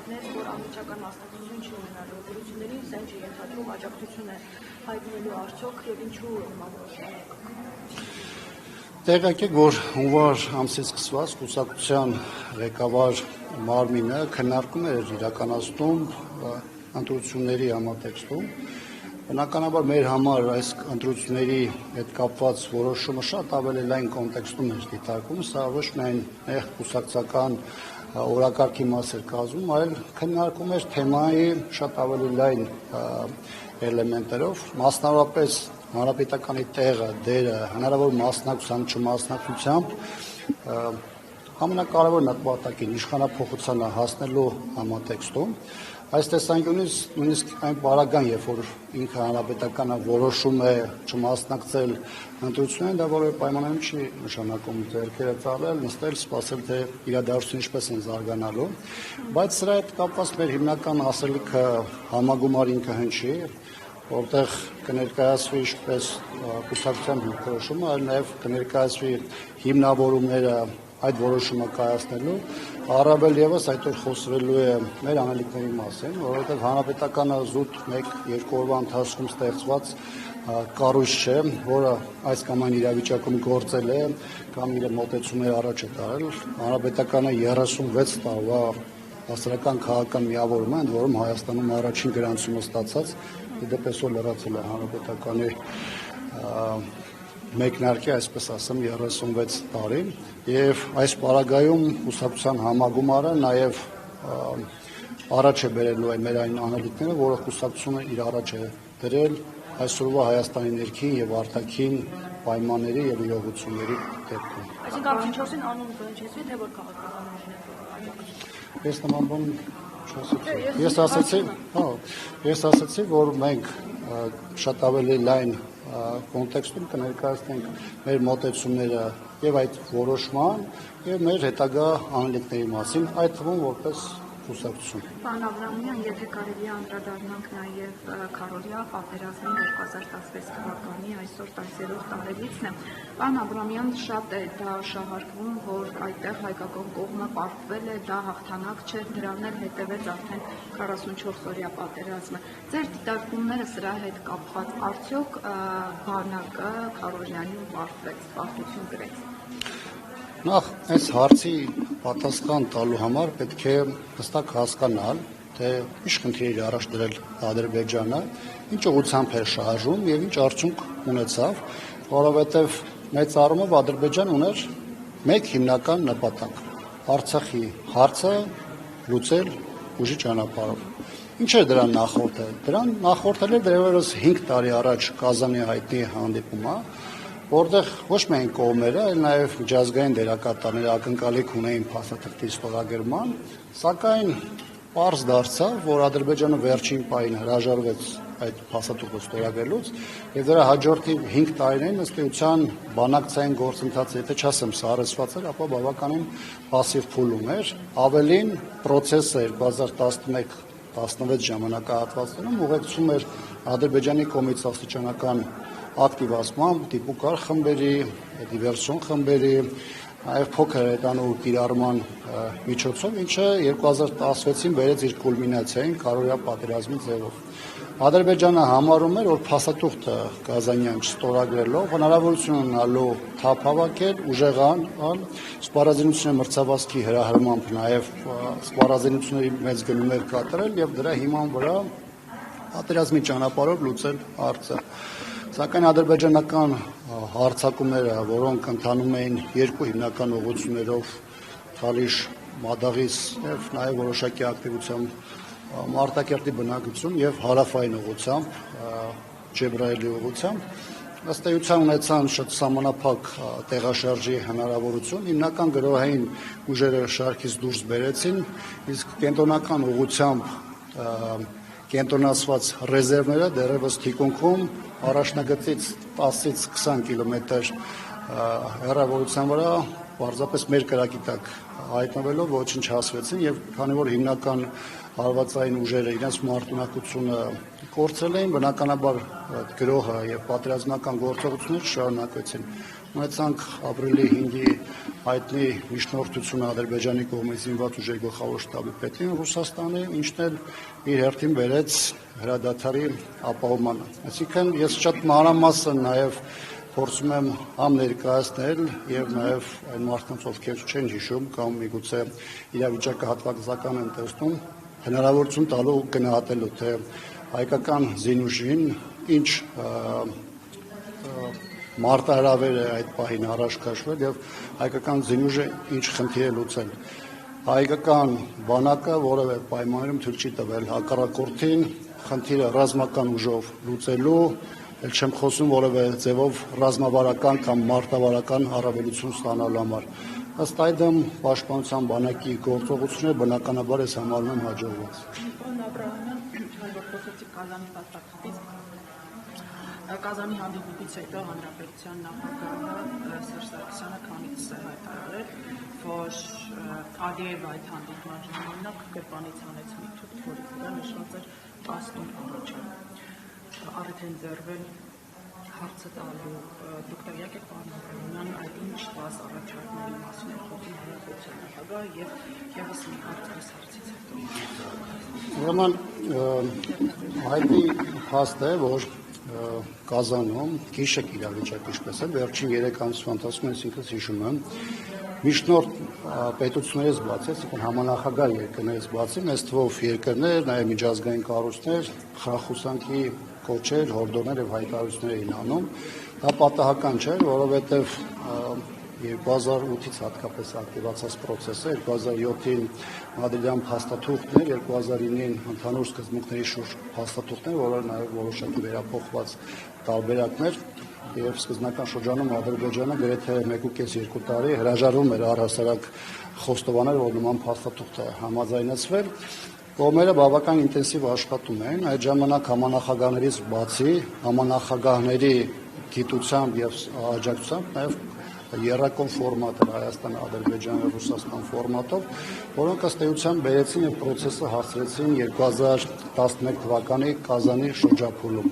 հայտնեց, որ անմիջական մասնակցություն չի ունենալու ընտրություններին, Սենջը ենթադրում աջակցություն է հայտնելու արդյոք եւ ինչու նման որոշում։ Տեղյակ եք, որ հունվար ամսից սկսված կուսակցության ղեկավար մարմինը քննարկում էր իրականացնում ընտրությունների համատեքստում։ Բնականաբար մեր համար այս ընտրությունների հետ կապված որոշումը շատ ավելի լայն կոնտեքստում էր դիտարկում, սա ոչ միայն նեղ կուսակցական օրակարգի մաս էր կազմում, այլ քննարկում էր թեմայի շատ ավելի լայն էլեմենտերով, մասնավորապես հանրապետականի տեղը, դերը, հնարավոր մասնակցությամբ, չմասնակցությամբ ամենակարևոր նպատակին իշխանափոխությանը հասնելու համատեքստում։ Այս տեսանկյունից նույնիսկ այն պարագան, երբ որ ինքը հանրապետականը որոշում է չմասնակցել ընտրություններին, դա որևէ պայմաններում չի նշանակում ձեռքերը ծալել, նստել, սպասել, թե իրադարձությունները ինչպես են զարգանալու, բայց սրա հետ կապված մեր հիմնական ասելիքը համագումար ինքը հնչի, որտեղ կներկայացվի ինչպես կուսակցության որոշումը, այլ նաև կներկայացվի հիմնավորումները այդ որոշումը կայացնելու, առավել ևս այդ օր խոսվելու է մեր անելիքների մասին, որովհետև հանրապետականը զուտ 1-2 օրվա ընթացքում ստեղծված կառույց չէ, որը այս կամ այն իրավիճակում գործել է կամ իր մոտեցումները առաջ է տարել։ Հանրապետականը 36 տարվա հասարակական քաղաքական միավորում է, ընդ որում Հայաստանում առաջին գրանցումը ստացած, դեպս որ լրացել է հանրապետականի մեկնարկի, այսպես ասեմ, 36 տարի, եւ այս պարագայում կուսակցության համագումարը նաև առաջ է բերելու մեր այն անելիքները, որը կուսակցությունը իր առաջ է դրել այսօրվա Հայաստանի ներքին եւ արտաքին պայմանների եւ իրողությունների դեպքում։ Այսինքն ամսին 4-ին անուն կհնչեցվի, թե որ քաղաքականներն են։ Ես նման բան չասեցի։ Ես ասացի, որ մենք շատ ավելի լայն կոնտեքստում կներկայացնենք մեր մոտեցումները եւ այդ որոշման եւ մեր հետագա անելիքների մասին, այդ թվում որպես կուսակցություն։ Պարոն Աբրամյան, եթե կարելի է անդրադառնանք նաև քարոզիա պատերազմին 2016 թվականի այսօր 10-րդ տարելիցն է։ Պարոն Աբրամյան, շատ է դա շահարկվում, որ այդտեղ հայկական կողմը պարտվել է, դա հաղթանակ չէ, դրան էլ հետևեց արդեն 44-օրյա պատերազմը։ Ձեր դիտարկումները սրա հետ կապված, արդյոք բանակը Քարոզյանին պարտություն կրեց։ Նախ այս հարցի պատասխան տալու համար պետք է հստակ հասկանալ, թե ինչ խնդիր է առաջ դրել Ադրբեջանը, ինչ ուղղությամբ է շարժում եւ ինչ արդյունք ունեցավ, որովհետեւ մեծ առումով Ադրբեջանը ուներ մեկ հիմնական նպատակ՝ Արցախի հարցը լուծել ուժի ճանապարհով։ Ինչ է դրան նախորդել։ Դրան նախորդել է դեռևս 5 տարի առաջ Կազանի հայտնի հանդիպումը, որտեղ ոչ միայն կողմերը, այլ նաև միջազգային դերակատարները ակնկալիք ունեին փաստաթղթի ստորագրման, սակայն պարզ դարձավ, որ Ադրբեջանը վերջին պահին հրաժարվեց այդ փաստաթուղթը ստորագրելուց, եւ դրա հաջորդի 5 տարիներին ըստ էության բանակցային գործընթացը, եթե չասեմ սառեցված էր, ապա բավականին пассив փուլում էր, ավելին process-ը 2011-16 ժամանակահատվածում ուղեկցում էր Ադրբեջանի կողմից աստիճանական ակտիվացմամբ դիպուկար խմբերի, դիվերսիոն խմբերի, նաև փոքր հետանու կիրառման միջոցով, ինչը 2016-ին բերեց իր կուլմինացիային քարոզիա պատերազմի ձևով։ Ադրբեջանը համարում էր, որ փաստաթուղթը Կազանյան չստորագրելով հնարավորություն ունենալու թափ հավաքել, ուժեղանալ, սպառազինությունների մրցավազքի հրահրմամբ նաև սպառազինությունների մեծ գնումներ կատարել եւ դրա հիման վրա պատերազմի ճանապարհով լուծել հարցը։ Սակայն ադրբեջանական հարձակումները, որոնք ընթանում էին երկու հիմնական ուղղություններով, Թալիշ, Մադաղիս եւ նաեւ որոշակի ակտիվությամբ Մարտակերտի բնակություն եւ հարավային ուղղությամբ, Ջեբրայելի ուղղությամբ, ըստ էության ունեցան շատ սահմանափակ տեղաշարժի հնարավորություն, հիմնական գրոհային ուժերը շարքից դուրս բերեցին, իսկ կենտրոնական ուղղությամբ կենտրոնացված ռեզերվները դեռևս թիկունքում առաջնագծից 10-ից 20 կիլոմետր հեռավորության վրա պարզապես մեր կրակի տակ հայտնվելով ոչնչացվեցին եւ քանի որ հիմնական հարվածային ուժերը իրենց մարտունակությունը կորցրել էին, բնականաբար գրոհը եւ պատերազմական գործողությունները շարունակվեցին։ Ունեցանք ապրիլի 5-ի հայտնի միջնորդությունը Ադրբեջանի կողմից զինված ուժերի գլխավոր շտաբի պետին Ռուսաստանի, ինչն էլ իր հերթին բերեց հրադադարի ապահովմանը։ Այսինքն ես շատ մանրամասն նաեւ փորձում եմ համ ներկայացնել եւ նաեւ այն մարդկանց, ովքեր չեն հիշում կամ միգուցե իրավիճակը հատվածական են տեսնում, հնարավորություն տալու գնահատելու թե հայկական զինուժին ինչ մարտահրավեր է այդ պահին առաջ քաշվել եւ հայկական զինուժը ինչ խնդիր է լուծել։ Հայկական բանակը որևէ պայմաններում թույլ չի տվել հակառակորդին խնդիրը ռազմական ուժով լուծելու, ել չեմ խոսում որևէ ձևով ռազմավարական կամ մարտավարական առավելություն ստանալու համար։ Ըստ այդմ պաշտպանության բանակի գործողությունները բնականաբար ես համարում եմ հաջողված։ Կազանի հանդիպումից հետո Հանրապետության նախագահը Սերժ Սարգսյանը քանիցս է հայտարարել, որ Ալիևը այդ հանդիպման ժամանակ գրպանից հանեց մի թուղթ, որի վրա նշված էր 10 օր առաջ առիթ են ձեռվել հարցը տալու։ Դուք տեղյակ եք պարոն Աբրահամյան, այդ ինչ տված առաջարկների մասին է խոսում Հանրապետության նախագահը եւ եւս մի հարց այս հարցից հետո։ Ուրեմն հայտնի փաստ է, որ Կազանում գիշեք իրավիճակը ինչպես է, վերջին 3 ամսվա ընթացքում ես ինքս հիշում եմ, միջնորդ պետություններից բացի, այսինքն համանախագահ երկրներից բացի, մեծ թվով երկրներ, նաև միջազգային կառույցներ, խրախուսանքի կոչեր, հորդորներ եւ հայտարարություններ էին անում։ Դա պատահական չէր, որովհետեւ 2008-ից հատկապես ակտիվացած process-ը, 2007-ին Մադրիդյան փաստաթուղթներ, 2009-ին ընդհանուր սկզբունքների շուրջ փաստաթուղթներ, որը նաև որոշակի վերափոխված տարբերակներ, եւ սկզբնական շրջանում Ադրբեջանը գրեթե 1.5-2 տարի հրաժարվում էր առհասարակ խոստովանել, որ նման փաստաթուղթ է համաձայնեցվել։ Կողմերը բավական ինտենսիվ աշխատում էին, այդ ժամանակ համանախագահներից բացի համանախագահների գիտությամբ եւ աջակցությամբ նաև երրակոմ ֆորմատը Հայաստան, Ադրբեջան եւ Ռուսաստան ֆորմատով, որոնք ըստ էության բերեցին եւ process-ը հասցրեցին 2011 թվականի Կազանի շրջափուլում։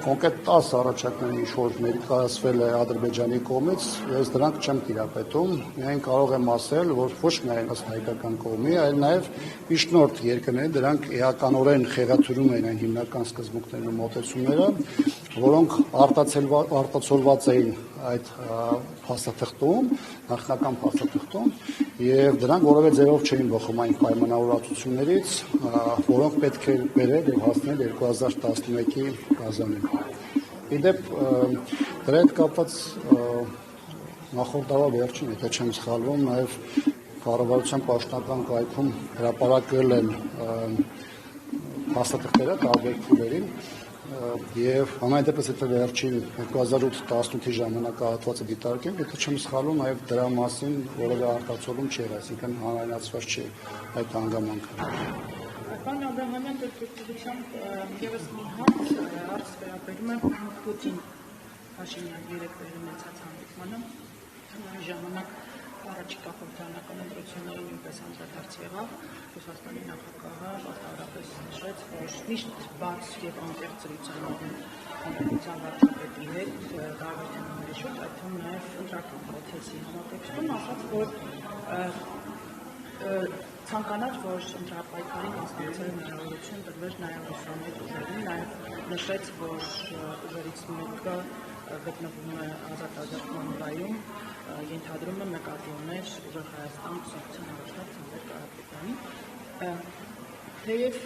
Կոնկրետ 10 առաջարկներ ինչ որ ներկայացվել է Ադրբեջանի կողմից, ես դրանք չեմ տիրապետում, միայն կարող եմ ասել, որ ոչ միայն ըստ հայկական կողմի, այլ նաև միջնորդ երկրները դրանք էականորեն խեղաթյուրում են այն հիմնական սկզբունքներն ու մոտեցումները, որոնք արտացոլված էին այդ փաստաթղթում, նախնական փաստաթղթում, եւ դրանք որևէ ձևով չէին բխում այն պայմանավորվածություններից, որոնք պետք է բերել եւ հասնել 2011-ի Կազանին։ Իդեպ դրա հետ կապված նախորդ տարվա վերջին, եթե չեմ սխալվում, նաեւ կառավարության պաշտոնական կայքում հրապարակվել են փաստաթղթերը տարբեր փուլերին եւ համայն դեպս եթե վերջին 2008-18-ի ժամանակահատվածը դիտարկենք, եթե չեմ սխալվում, նաեւ դրա մասին որևէ արտացոլում չէր, այսինքն հանրայնացված չէ այդ հանգամանքը։ Պարոն Աբրահամյան, դեպքությամբ եւս մի հարց վերաբերում է Պուտին Փաշինյան երեկվա ունեցած հանդիպմանը, ժամանակ առաջիկա խորհրդարանական ընտրությունների նույնպես անդրադարձ եղավ, Ռուսաստանի նախագահը արտահայտապես նշեց, որ միշտ բաց եւ անկեղծ զրույցներ հանրապետության վարչապետի հետ քաղաքացիների շուրջ, այդ թվում նաեւ ընտրական պրոցեսի համատեքստում, ասաց, որ ցանկանաց, որ ընտրապայքարին մասնակցելու հնարավորություն տրվեր նաեւ ռուսական ուժերին, նաեւ նշեց, որ ուժերից մեկը գտնվում է ազատազրկման վայրում, ենթադրումը նկատի ուներ ուժեղ Հայաստան կուսակցության առաջնորդ Սամվել Կարապետյանին։ Թեև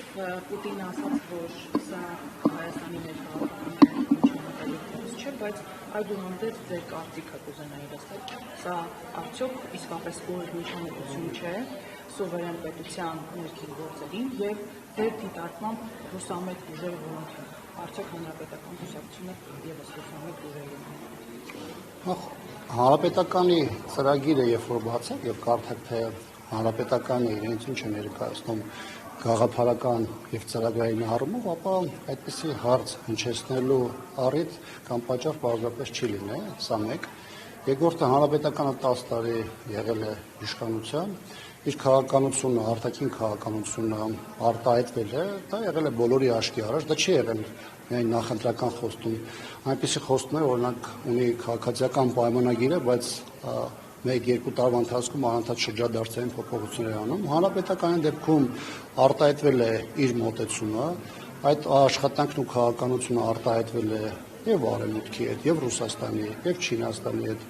Պուտինը ասաց, որ սա Հայաստանի ներկայացուցիչների խոսք չէ, բայց այդուհանդերձ ձեր կարծիքը կուզենայի լսել, սա արդյոք իսկապես ուժ նշանակություն չէ սուվերեն պետության ներքին գործերին եւ ձեր դիտարկմամբ ռուսամետ ուժերը որոնք են, արդյոք հանրապետական կուսակցությունը եւս ռուսամետ ուժերի են։ Հանրապետականի ծրագիրը երբ որ բացեք եւ կարդաք թե հանրապետականը իրենց ինչ է ներկայացնում գաղափարական եւ ծրագրային առումով, ապա այդպիսի հարց հնչեցնելու առիթ կամ պատճառ պարզապես չի լինի, սա մեկ։ Երկրորդը հանրապետականը 10 տարի եղել է իշխանության, իր քաղաքականությունը, արտաքին քաղաքականությունը արտահայտվել է, դա եղել է բոլորի աչքի առաջ, դա չի եղել միայն նախընտրական խոստում, այնպիսի խոստումներ, օրինակ ունի քաղաքացիական պայմանագիրը, բայց 1-2 տարվա ընթացքում անընդհատ շրջադարձային փոփոխություններ անում։ Հանրապետականի դեպքում արտահայտվել է իր մոտեցումը, այդ աշխատանքն ու քաղաքականությունը արտահայտվել է եւ Արևմուտքի հետ, եւ Ռուսաստանի հետ, եւ Չինաստանի հետ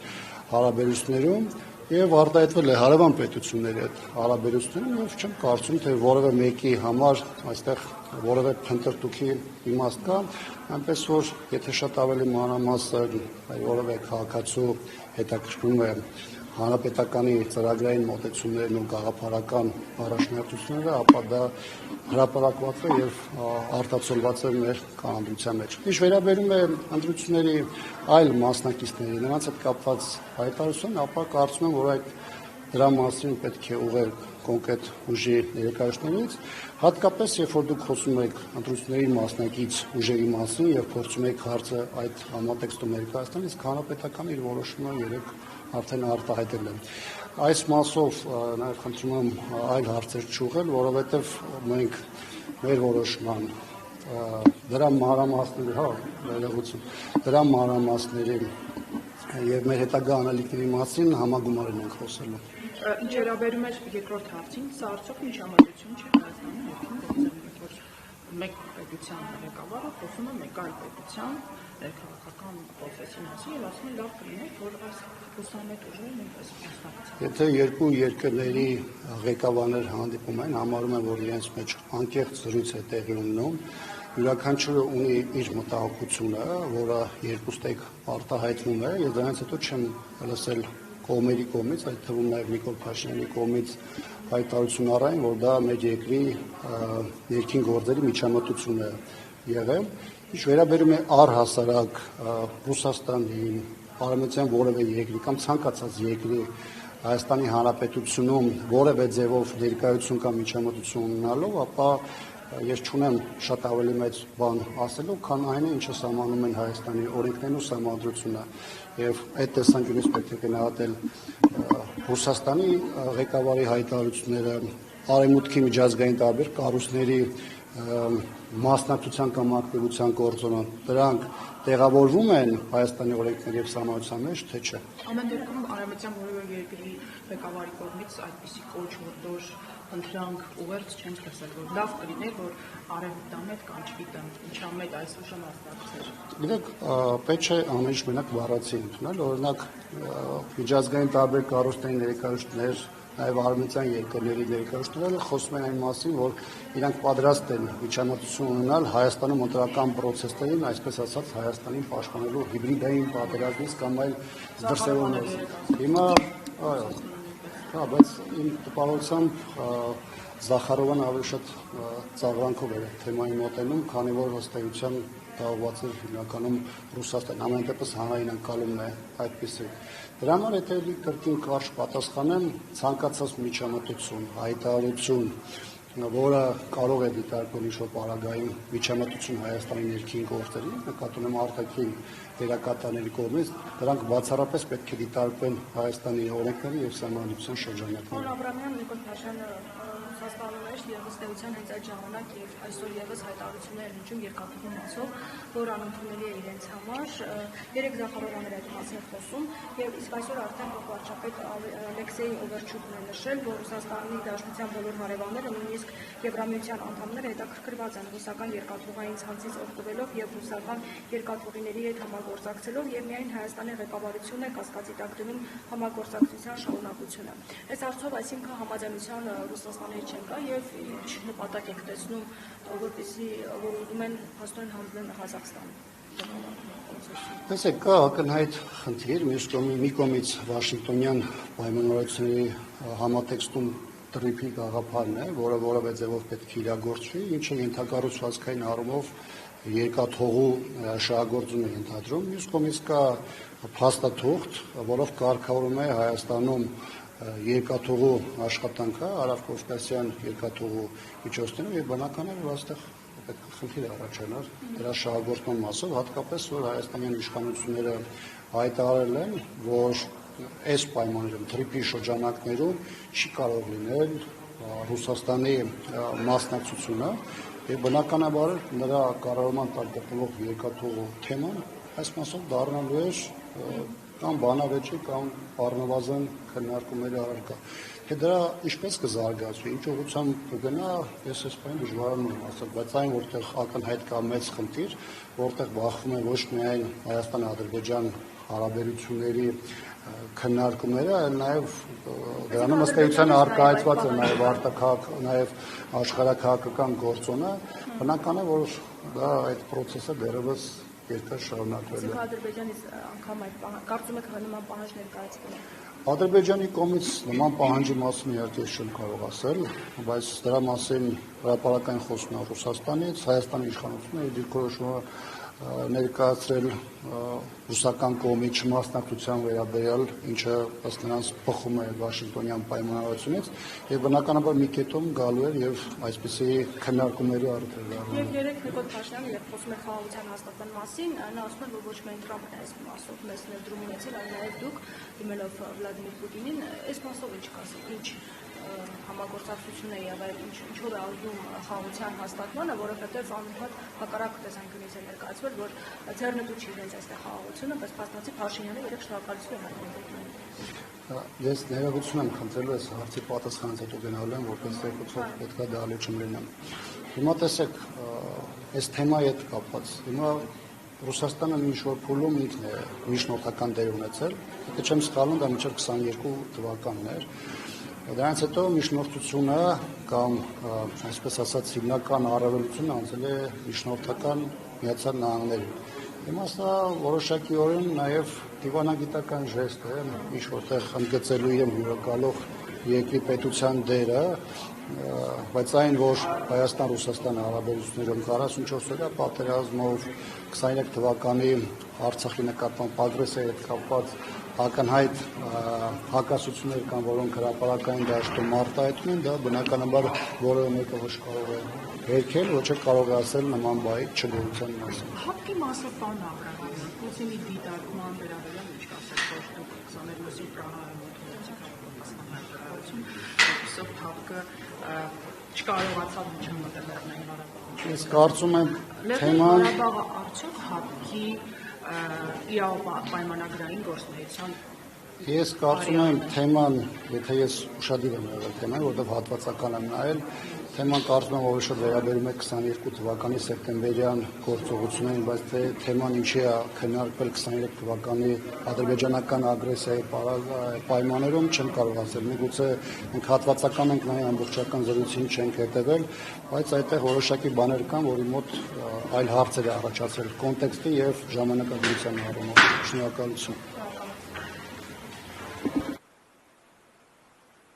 հարաբերություններում եւ արտահայտվել է հարևան պետությունների հետ հարաբերություններում եւ չեմ կարծում թե որևէ մեկի համար այստեղ որևէ փնտրտուքի իմաստ կա, այնպես որ եթե շատ ավելի մանրամասն որևէ քաղաքացու հետաքրքրում է հանրապետականի ծրագրային մոտեցումներն ու գաղափարական առաջնահերթությունները, ապա դա հրապարակված է եւ արտացոլված է մեր կանոնադրության մեջ։ Ինչ վերաբերում է ընտրությունների այլ մասնակիցների, նրանց հետ կապված հայտարարություն, ապա կարծում եմ, որ այդ դրա մասին պետք է ուղղել կոնկրետ ուժի ներկայացուցիչներից, հատկապես երբ որ դուք խոսում եք ընտրությունների մասնակից ուժերի մասին եւ փորձում եք հարցը այդ համատեքստում ներկայացնել, իսկ հանրապետական իր որոշումը երեք արդեն արտահայտել է։ Այս մասով նաև խնդրում եմ այլ հարցեր չուղղել, որովհետև մենք մեր որոշման դրա մանրամասների եւ մեր հետագա անալիքների մասին համագումարին ենք խոսելու։ Ինչ վերաբերում է երկրորդ հարցին, սա արդյոք ինչ համատեքստում չի Հայաստանում, որ մեկ պետության ղեկավարը խոսում է մեկ այլ պետության քաղաքական պրոցեսի մասին եւ ասում է լավ կլիներ, որ այս հուսամետ ուժերը նույնպես մասնակցեն։ Եթե երկու երկրների ղեկավարներ հանդիպում են, համարում են, որ իրենց մեջ անկեղծ զրույց է տեղի ունենում, յուրաքանչյուրը ունի իր մտահոգությունը, որը երկուստեք արտահայտվում է, եւ դրանից հետո չեմ լսել կողմերի կողմից, այդ թվում նաև Նիկոլ Փաշինյանի կողմից հայտարարություն առային, որ դա մեր երկրի ներքին գործերի միջամտություն է եղել։ Ինչ վերաբերում է առհասարակ Ռուսաստանին, Արևմտյան որևէ երկրի կամ ցանկացած երկրի Հայաստանի Հանրապետությունում որևէ ձևով ներկայություն կամ միջամտություն ունենալով, ապա ես չունեմ շատ ավելի մեծ բան ասելու, քան այն է, ինչը սահմանում են Հայաստանի օրենքներն ու սահմանադրությունը, եւ այդ տեսանկյունից պետք է գնահատել Ռուսաստանի ղեկավարի հայտարարությունները, Արևմուտքի միջազգային տարբեր կառույցների մասնակցության կամ ակտիվության գործոնը, դրանք տեղավորվում են Հայաստանի օրենքների եւ սահմանության մեջ, թե չէ։ Ամեն դեպքում Արևմտյան որևէ երկրի ղեկավարի կողմից այդպիսի կոչ որտոր ընտրանք ուղերձ չենք լսել, որ լավ կլիներ, որ Արևմուտամետ կամ չգիտեմ, ինչամետ այս ուժը մասնակցեր։ Գիտեք, պետք է ամեն ինչ մենակ բառացի ընդունել, օրինակ միջազգային տարբեր կառույցների ներկայացուցիչներ, նաև արևմտյան երկրների ներկայացուցիչները խոսում են այն մասին, որ իրանք պատրաստ են միջամտություն ունենալ Հայաստանում ընտրական process-ներին, այսպես ասած Հայաստանին պաշտպանելու հիբրիդային պատերազմից կամ այլ դրսևորումներից։ Հիմա, այո, բայց իմ տպավորությամբ Զախարովան ավելի շատ ծաղրանքով է թեմային մոտենում, քանի որ ըստ էության դա ուղղված է հիմնականում Ռուսաստան, ամեն դեպս հանրային ընկալումն է այդպիսի։ Դրա համար եթե կրկին կարճ պատասխանեմ, ցանկացած միջամտություն, հայտարարություն, որը կարող է դիտարկվել ինչ-որ պարագայում միջամտություն Հայաստանի ներքին գործերի, նկատի ունեմ արտաքին դերակատարների կողմից, դրանք բացառապես պետք է դիտարկվեն Հայաստանի օրենքների եւ սահմանադրության շրջանակներում։ Պարոն Աբրամյան, Նիկոլ Փաշինյանը Ռուսաստանում էր եւ ըստ էության հենց այդ ժամանակ եւ այսօր եւս հայտարարություններ հնչում երկաթուղու մասով, որ անընդունելի է իրենց համար։ Երեք Զախարովյաններ այդ մասին խոսում եւ իսկ այսօր արդեն փոխվարչապետ Ալեքսեյ Օվերչուկն է նշել, որ Ռուսաստանի Դաշնության բոլոր հարևանները, նույնիսկ Եվրամիության անդամները հետաքրքրված են ռուսական երկաթուղային ցանցից օգտվելով եւ ռուսական երկաթուղիների հետ համագործակցելով եւ միայն Հայաստանի ղեկավարությունն է կասկածի տակ դնում համագործակցության շարունակությունը։ Այս հարցով այսինքն համաձայնության Ռուսաստանի հետ չեն կա եւ ինչ նպատակ եք տեսնում, որպեսզի որ ուզում են հաստորեն հանձնել Ղազախստանը։ Տեսեք, կա ակնհայտ խնդիր, մի կողմից Վաշինգտոնյան պայմանավորվածությունների համատեքստում տրիփի գաղափարն է, որը որևէ ձևով պետք է իրագործվի, ինչը ենթակառուցվածքային առումով երկաթուղու շահագործում է ենթադրում։ Մյուս կողմից կա փաստաթուղթ, որով կարգավորում է Հայաստանում երկաթուղու աշխատանքը, Արևկովկասյան երկաթուղու միջոցներում եւ բնական է, որ այստեղ պետք է խնդիր առաջանար դրա շահագործման մասով, հատկապես որ հայաստանյան իշխանությունները հայտարարել են, որ այս պայմաններում թրիփի շրջանակներում չի կարող լինել Ռուսաստանի մասնակցությունը եւ բնականաբար նրա կառավարման տակ գտնվող երկաթուղու թեման այս մասով դառնալու է կամ բանավեճի կամ առնվազն քննարկումների առարկա։ Թե դրա ինչպես կզարգացվի, ինչ ուղղությամբ կգնա, ես այս բանը դժվար եմ ասել, բայց այն որտեղ ակնհայտ կա մեծ խնդիր, որտեղ բախվում են ոչ միայն Հայաստան-Ադրբեջան հարաբերությունների քննարկումները, այլ նաև դրանում ըստ էության արկայացված է նաև արտաքաղաք, նաև աշխարհաքաղաքական գործոնը, բնական է, որ դա այդ process-ը դեռևս երկար շարունակվելու է։ Ադրբեջանից անգամ այդ կարծում եք նման պահանջ ներկայացվել է։ Ադրբեջանի կողմից նման պահանջի մասին իհարկե չեմ կարող ասել, բայց դրա մասին հրապարակային խոսում է Ռուսաստանից, Հայաստանի իշխանությունը իր դիրքորոշումը ներկայացրել ռուսական կողմի չմասնակցության վերաբերյալ, ինչը ըստ նրանց բխում է Վաշինգտոնյան պայմանավորությունից, եւ բնականաբար մի կետում գալու էր եւ այսպիսի քննարկումների առիթ էր դառնում։ Եվ երեք Նիկոլ Փաշինյանը երբ խոսում էր խաղաղության հաստատման մասին, նա ասում էր, որ ոչ միայն Թրամփն է այս մասով մեծ ներդրում ունեցել, այլ նաեւ դուք դիմելով Վլադիմիր Պուտինին, այս մասով ինչ կասեք, ինչ համագործակցություն է եղել, ինչով է ազդում խաղաղության հաստատմանը, որովհետև անընդհատ հակառակ տեսանկյունից է ներկայացվել, որ ձեռնտու չի իրենց այստեղ խաղաղությունը, բայց փաստացի Փաշինյանը երեք շնորհակալություն է հայտնել։ Ես ներողություն եմ խնդրելու այս հարցի պատասխանից հետո գնալու եմ, որպես եկուցող պետք է դալի չմնամ։ Հիմա տեսեք, այս թեմայի հետ կապված, հիմա Ռուսաստանը ինչ-որ փուլում ինքն է միջնորդական դեր ունեցել, եթե չեմ սխալվում, դա մինչև 22 թվականն էր։ Դրանից հետո միջնորդությունը կամ այսպես ասած հիմնական առավելությունը անցել է միջնորդական Միացյալ Նահանգներին։ Հիմա սա որոշակիորեն նաև դիվանագիտական ժեստ է, ինչ որտեղ ընդգծելու իրեն հյուրընկալող երկրի պետության դերը, բայց այն, որ Հայաստան-Ռուսաստան հարաբերություններում 44 օրյա պատերազմով 23 թվականի Արցախի նկատմամբ ագրեսիայի հետ կապված ակնհայտ հակասություններ կան, որոնք հրապարակային դաշտում արտահայտում են, դա բնականաբար որևէ մեկը ոչ կարող է հերքել, ոչ է կարող է ասել նման բայի չգործության մասին։ Հապկի մասը բան ակնհայտ, Պուտինի դիտարկման վերաբերյալ ինչ կասեք, որ դուք 22-ի Պրահայում այսպիսով հապկը չկարողացավ միջամտել Լեռնային Ղարաբաղում։ Ես կարծում եմ թեման Լեռնային Ղարաբաղը արդյոք հապկի պայմանագրային գործունեության Ես կարծում եմ թեման, եթե ես ուշադիր եմ եղել թեման, որտեղ հատվածական եմ նայել, թեման կարծում եմ որ շատ վերաբերում է 22 թվականի սեպտեմբերյան գործողություններին, բայց թե թեման ինչի է քննարկվել 23 թվականի ադրբեջանական ագրեսիայի պայմաններում չեմ կարող ասել։ Միգուցե մենք հատվածական ենք նայ ամբողջական զրույցին չենք հետևել, բայց այդտեղ որոշակի բաներ կան, որի մոտ այլ հարցեր է առաջացել կոնտեքստի եւ ժամանակագրության առումով։ Շնորհակալություն։